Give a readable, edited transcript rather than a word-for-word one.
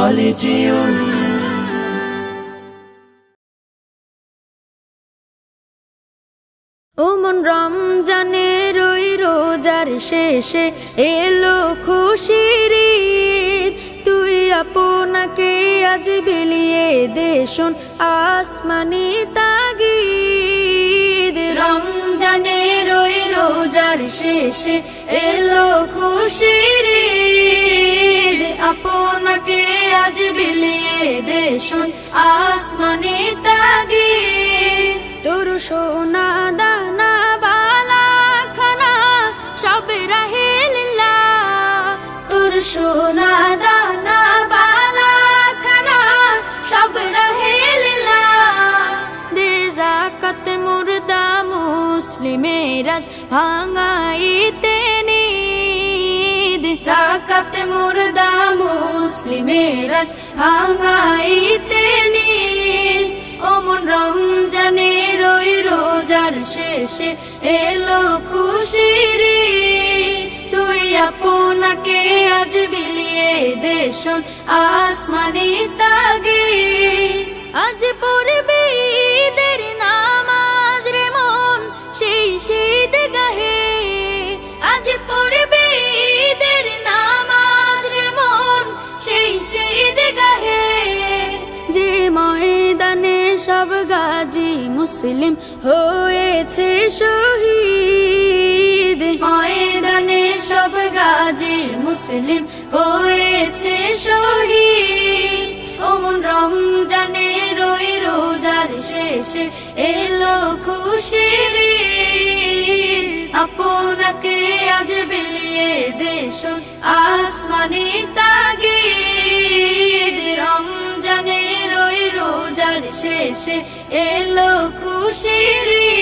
خالدون ওমন রমজানের ওই রোজার শেষে এলো খুশির ঈদ, তুই আপনাকে আজ বিলিয়ে দে শোন আসমানি তাগিদ। রমজানের ওই রোজার শেষে এলো খুশির ঈদ, আপনাকে আজ বিলিয়ে দে শোন আসমানি তাগিদ। তোর সোনা দানা বালা খানা সব রাহে লিল্লাহ, তোর সোনা দানা বালা খানা সব রাহে লিল্লাহ। দে যাকাত মুর্দা মুসলিমের আজ ভাঙাইতে নিদ, যাকাত মুর্দা মুসলিমের আজ ভাঙাইতে নিদ। ওমন রমজানের ওই রোজার শেষে এলো খুশির ঈদ, তুই আপনাকে আজ বিলিয়ে দে শোন আসমানি তাগিদ। আজ পড়বি ঈদের নামাজ রে মন সেই শীত গাহে, আজ পড়বি ঈদের নামাজ রে মন সেই শীত গাহে। যে ময়দানে সব গাজী মুসলিম হয়েছে শহীদ, ময়দানে সব গাজী মুসলিম হয়েছে শহীদ। ওমন রমজানের ওই রোজার শেষে এলো খুশির ঈদ, আপনাকে আজ বিলিয়ে দে শোন আসমানি তাগিদ। রমজানের ওই রোজার শেষে এলো খুশির ঈদ।